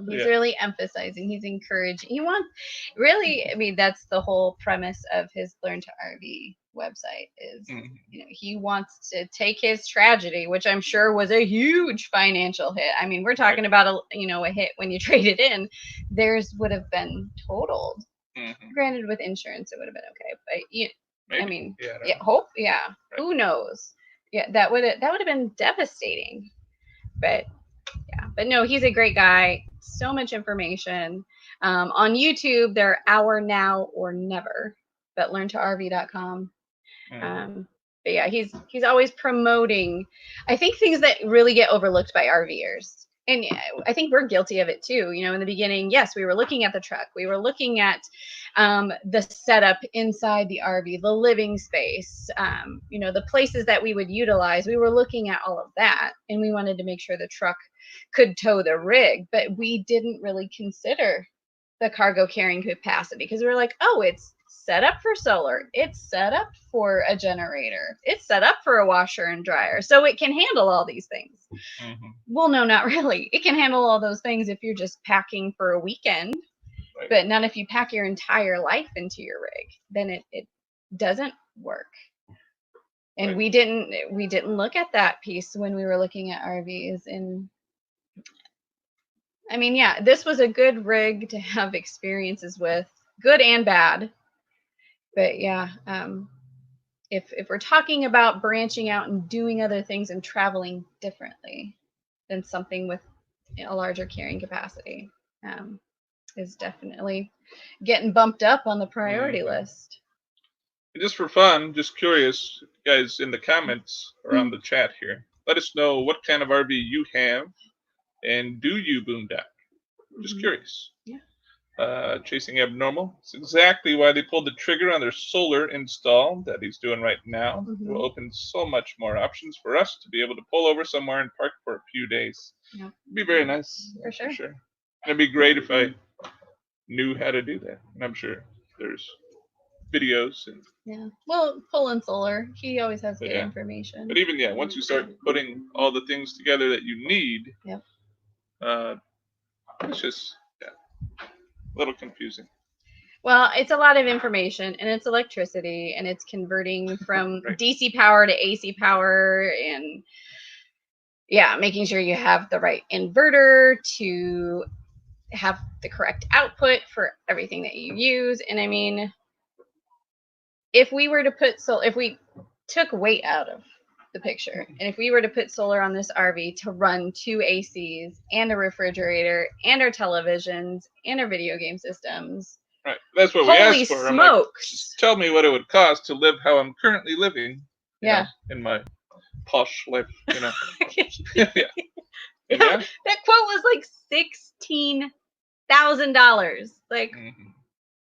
He's really emphasizing. He's encouraging. He wants, really, I mean, that's the whole premise of his Learn to RV website is, he wants to take his tragedy, which I'm sure was a huge financial hit. I mean, we're talking about a hit when you trade it in. Theirs would have been totaled. Granted, with insurance, it would have been okay. But I mean, who knows? Yeah, that would have been devastating. But no, he's a great guy. So much information. On YouTube, they're Our Now or Never, but learntorv.com. But yeah, he's always promoting, I think, things that really get overlooked by RVers. And I think we're guilty of it too. In the beginning, yes, we were looking at the truck. We were looking at the setup inside the RV, the living space, the places that we would utilize. We were looking at all of that, and we wanted to make sure the truck could tow the rig, but we didn't really consider the cargo carrying capacity because we were like, oh, it's set up for solar. It's set up for a generator. It's set up for a washer and dryer. So it can handle all these things. Well, no, not really. It can handle all those things if you're just packing for a weekend, but not if you pack your entire life into your rig. Then it doesn't work. And we didn't look at that piece when we were looking at RVs. And I mean, this was a good rig to have experiences with, good and bad. But if we're talking about branching out and doing other things and traveling differently, then something with a larger carrying capacity is definitely getting bumped up on the priority list. And just for fun, just curious, guys, in the comments or on the chat here, let us know what kind of RV you have, and do you boondock? Just curious. Chasing Abnormal. It's exactly why they pulled the trigger on their solar install that he's doing right now. It will open so much more options for us to be able to pull over somewhere and park for a few days. It'd be very nice. For sure. It'd be great if I knew how to do that. And I'm sure there's videos. Well, pulling solar, he always has good information. But even, once you start putting all the things together that you need, it's just, a little confusing. Well, it's a lot of information, and it's electricity, and it's converting from DC power to AC power, and making sure you have the right inverter to have the correct output for everything that you use. And I mean, if we were to put if we took weight out of the picture, and if we were to put solar on this RV to run 2 ACs and a refrigerator and our televisions and our video game systems, that's what we asked for. Smokes. I'm like, just tell me what it would cost to live how I'm currently living. In my posh life. That quote was like $16,000. Like,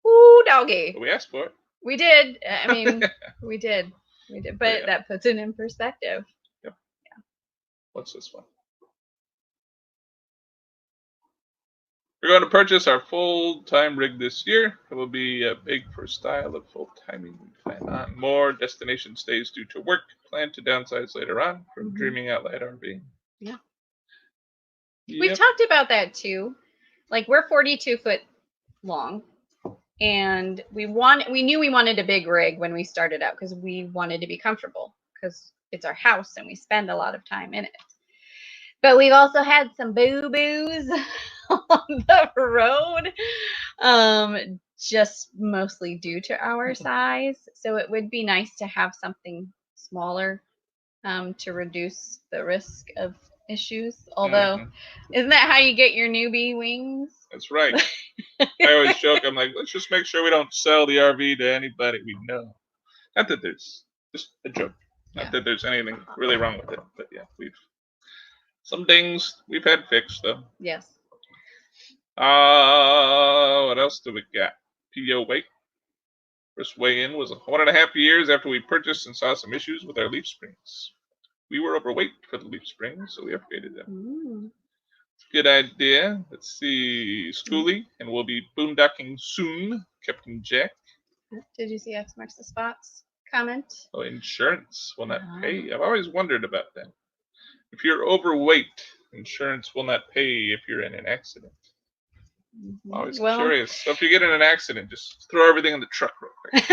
ooh, doggy. But we asked for it. We did. I mean, we did. But that puts it in perspective. What's this one? We're going to purchase our full-time rig this year. It will be big for style of full-timing. We plan on more destination stays due to work. Plan to downsize later on from Dreaming Out Loud RV. We've talked about that too. Like, we're 42 foot long, and we knew we wanted a big rig when we started out because we wanted to be comfortable because it's our house and we spend a lot of time in it. But we've also had some boo-boos on the road. just mostly due to our size. So it would be nice to have something smaller to reduce the risk of issues. Although, isn't that how you get your newbie wings? That's right. I always joke, I'm like, let's just make sure we don't sell the RV to anybody we know. Not that there's, just a joke. Not that there's anything really wrong with it, but yeah, some things we've had fixed though. Yes. What else do we got? PO weight. First weigh-in was 1.5 years after we purchased and saw some issues with our leaf springs. We were overweight for the leaf springs, so we upgraded them. Good idea. Let's see. Schoolie, and we'll be boondocking soon. Captain Jack. Did you see X marks the spots comment? Oh, insurance will not pay. I've always wondered about that. If you're overweight, insurance will not pay if you're in an accident. Always curious. So if you get in an accident, just throw everything in the truck real quick.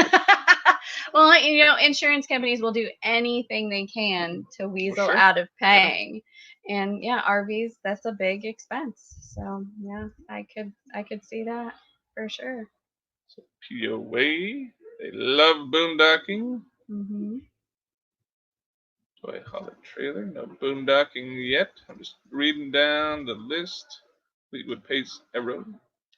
Well, insurance companies will do anything they can to weasel out of paying. Yeah. And yeah, RVs, that's a big expense. So yeah, I could see that for sure. So POA, they love boondocking. Toy Holland trailer, no boondocking yet. I'm just reading down the list. Fleetwood Pace Arrow.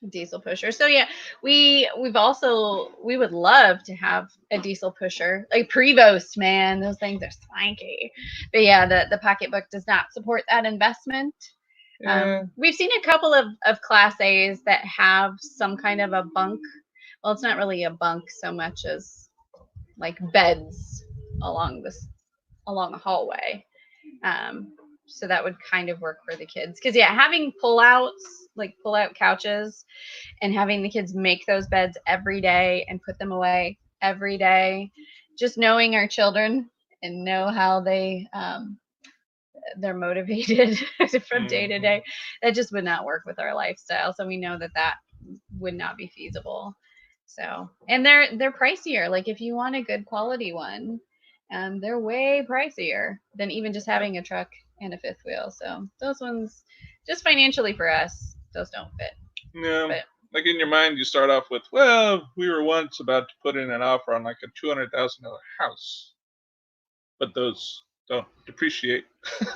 Diesel pusher. So yeah, we would love to have a diesel pusher, like Prevost, man. Those things are swanky. But yeah, the pocketbook does not support that investment. Yeah. We've seen a couple of Class A's that have some kind of a bunk. Well, it's not really a bunk so much as like beds along a hallway. So that would kind of work for the kids. Because yeah, having pull-out couches and having the kids make those beds every day and put them away every day, just knowing our children and know how they're motivated from day to day, that just would not work with our lifestyle. So we know that would not be feasible. So, and they're pricier. Like if you want a good quality one, they're way pricier than even just having a truck and a fifth wheel. So those ones, just financially for us, those don't fit. Yeah. But, like in your mind, you start off with, well, we were once about to put in an offer on like a $200,000 house, but those don't depreciate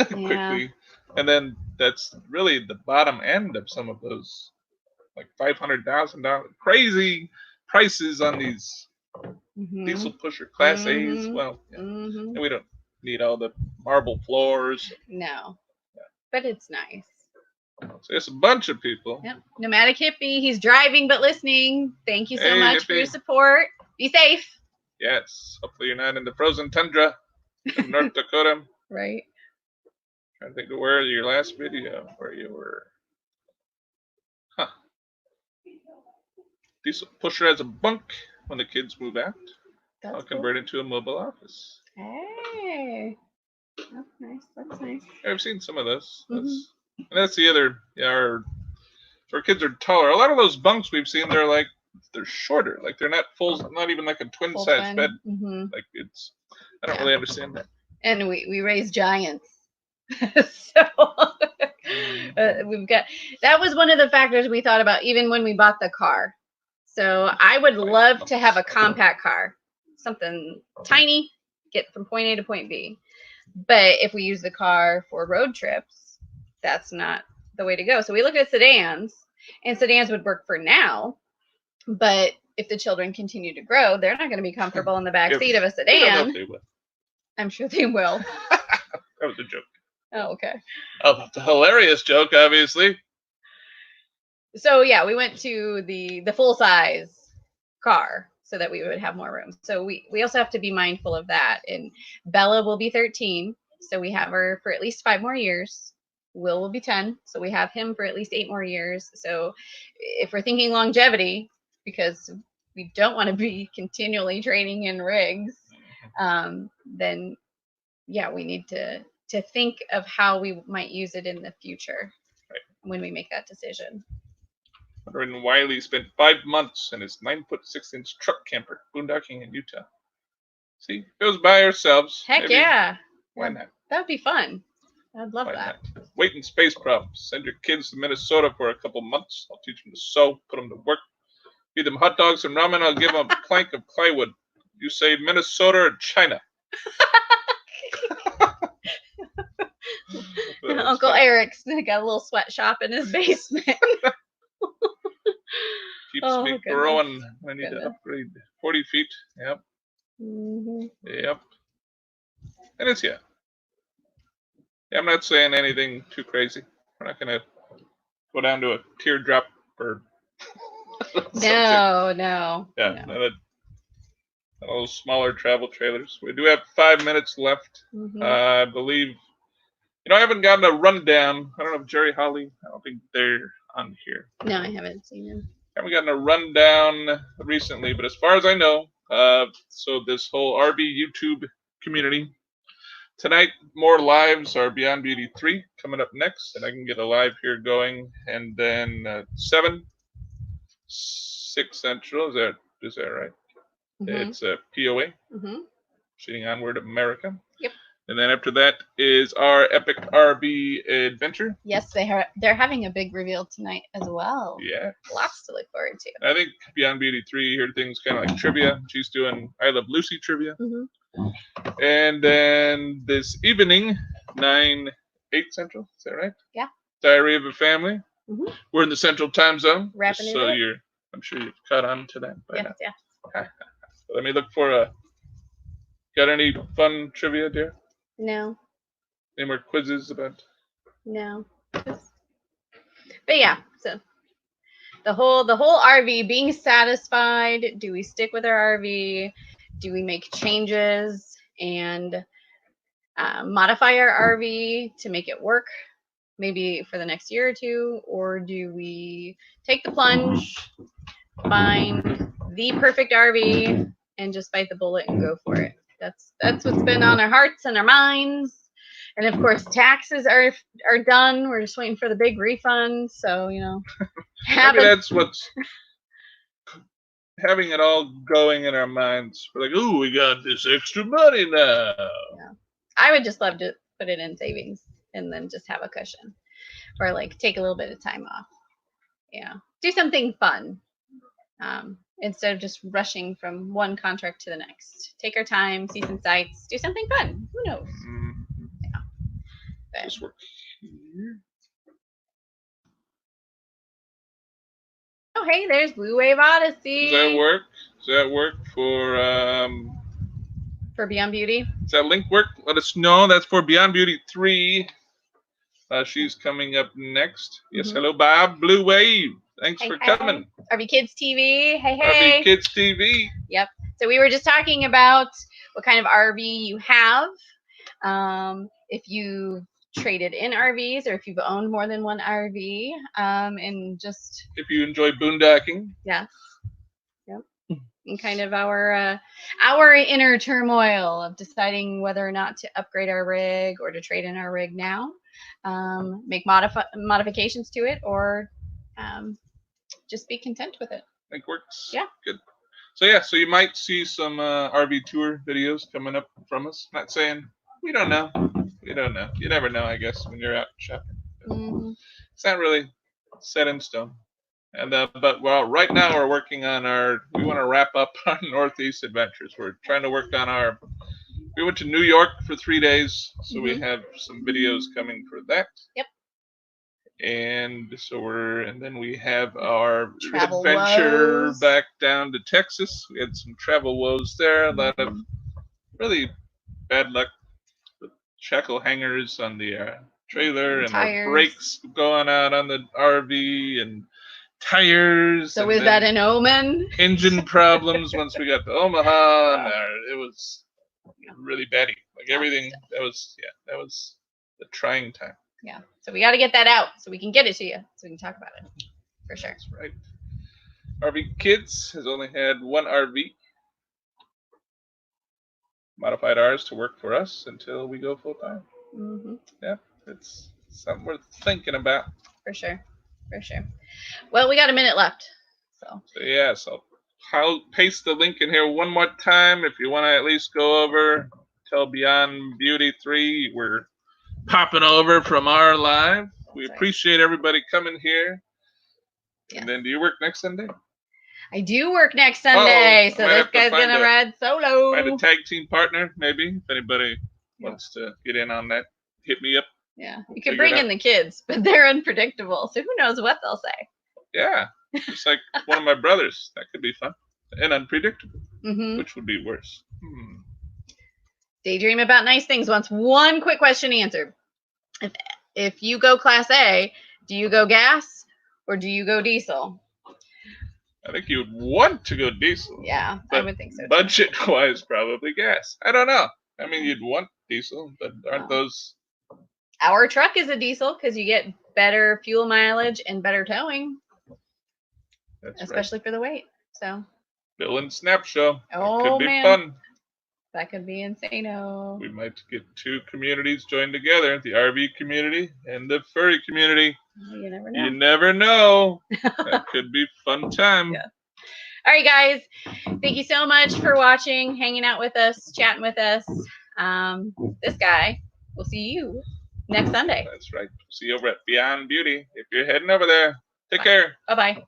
quickly. And then that's really the bottom end of some of those, like $500,000 crazy prices on these diesel pusher Class A's. Well, yeah. And we don't need all the marble floors. No, but it's nice. So there's a bunch of people. Yep. Nomadic Hippie, he's driving but listening. Thank you so much for your support. Be safe. Yes. Hopefully you're not in the frozen tundra of North Dakota. Right. Trying to think of where your last video where you were. Huh. Diesel pusher has a bunk when the kids move out. I'll convert it to a mobile office. Hey. That's nice. That's nice. I've seen some of those. And that's the other, our kids are taller. A lot of those bunks we've seen, they're shorter. Like they're not full, not even like a twin size bed. Like I don't really understand that. And we raise giants. So we've got, that was one of the factors we thought about even when we bought the car. So I would love to have a compact car, something tiny, get from point A to point B. But if we use the car for road trips, that's not the way to go. So we looked at sedans, and sedans would work for now. But if the children continue to grow, they're not going to be comfortable in the back seat of a sedan. I don't know if they will. I'm sure they will. That was a joke. Oh, okay. Oh, the hilarious joke, obviously. So yeah, we went to the full size car so that we would have more room. So we also have to be mindful of that. And Bella will be 13, so we have her for at least 5 more years. Will be 10, so we have him for at least 8 more years. So if we're thinking longevity, because we don't want to be continually trading in rigs, then yeah, we need to think of how we might use it in the future when we make that decision. And Wiley spent 5 months in his 9'6" truck camper boondocking in Utah. See, goes by ourselves. Heck maybe. Yeah. Why not? That'd be fun. I'd love that. Not? Weight and space problems. Send your kids to Minnesota for a couple months. I'll teach them to sew, put them to work. Feed them hot dogs and ramen. I'll give them a plank of plywood. You say Minnesota or China? Uncle Eric's got a little sweatshop in his basement. Keeps me growing. I need to upgrade. 40 feet. Yep. Yep. And it's yeah, I'm not saying anything too crazy. We're not gonna go down to a teardrop or no. Yeah, no. Those smaller travel trailers. We do have 5 minutes left. I believe. I haven't gotten a rundown. I don't know if Jerry Holly. I don't think they're on here. No, I haven't seen him. Haven't gotten a rundown recently, but as far as I know, so this whole RV YouTube community. Tonight, more lives are Beyond Beauty 3 coming up next, and I can get a live here going. And then 6 Central, is that right? It's POA, Shooting Onward America. Yep. And then after that is our Epic RV Adventure. Yes, they're having a big reveal tonight as well. Yeah. Lots to look forward to. I think Beyond Beauty 3, here things kind of like trivia. She's doing I Love Lucy trivia. And then this evening, 8 Central, is that right? Yeah. Diary of a Family. We're in the Central Time Zone. Wrapping it so up. I'm sure you've caught on to that by now. Yeah. Let me look for got any fun trivia, dear? No. Any more quizzes about? No. But yeah, so the whole RV, being satisfied. Do we stick with our RV? Do we make changes and modify our RV to make it work, maybe for the next year or two, or do we take the plunge, find the perfect RV, and just bite the bullet and go for it? That's what's been on our hearts and our minds. And of course, taxes are done. We're just waiting for the big refund. So maybe that's what's having it all going in our minds. We're like, ooh, we got this extra money now. Yeah. I would just love to put it in savings and then just have a cushion, or like take a little bit of time off. Yeah, do something fun. Instead of just rushing from one contract to the next. Take our time, see some sights, do something fun. Who knows? Yeah. But, just work here. Oh, hey, there's Blue Wave Odyssey. Does that work for Beyond Beauty? Does that link work? Let us know. That's for Beyond Beauty 3. She's coming up next. Yes, hello, Bob. Blue Wave. Thanks for coming. RV Kids TV. Hey. RV Kids TV. Yep. So we were just talking about what kind of RV you have. If you traded in RVs, or if you've owned more than one RV, and just if you enjoy boondocking. Yes. Yep. And kind of our inner turmoil of deciding whether or not to upgrade our rig or to trade in our rig now, make modifications to it, or just be content with it. I think works. Yeah. Good. So you might see some RV tour videos coming up from us. Not saying we don't know. You never know, I guess, when you're out shopping. It's not really set in stone. And but right now we're working on we want to wrap up our Northeast adventures. We're trying to work on we went to New York for 3 days, so we have some videos coming for that. Yep. And then we have our travel adventure woes. Back down to Texas. We had some travel woes there, a lot of really bad luck with shackle hangers on the trailer, and our brakes going out on the RV, and tires. So is that an omen? Engine problems once we got to Omaha, and it was really batty. Like everything, that was the trying time. Yeah. So we got to get that out so we can get it to you, so we can talk about it. For sure. That's right. RV Kids has only had one RV. Modified ours to work for us until we go full time. Yeah, it's something worth thinking about. For sure. Well, we got a minute left. So I'll paste the link in here one more time if you want to at least go over, tell Beyond Beauty 3 we're popping over from our live. We appreciate everybody coming here. And then do you work next Sunday? I do work next Sunday, so this guy's going to ride solo. Find a tag team partner, maybe. If anybody wants to get in on that, hit me up. Yeah, you can bring in the kids, but they're unpredictable, so who knows what they'll say. Yeah, just like one of my brothers. That could be fun and unpredictable, which would be worse. Daydream about nice things wants one quick question answered. If you go Class A, do you go gas or do you go diesel? I think you would want to go diesel. Yeah, I would think so. Budget-wise, probably gas. I don't know. I mean, you'd want diesel, but aren't those... Our truck is a diesel because you get better fuel mileage and better towing. That's especially for the weight. So Bill and Snap Show. Oh, could be man. fun. That could be insane-o. We might get two communities joined together, the RV community and the furry community. You never know. You never know. That could be fun time. Yeah. All right, guys. Thank you so much for watching, hanging out with us, chatting with us. This guy, we'll see you next Sunday. That's right. See you over at Beyond Beauty. If you're heading over there, take care. Bye-bye.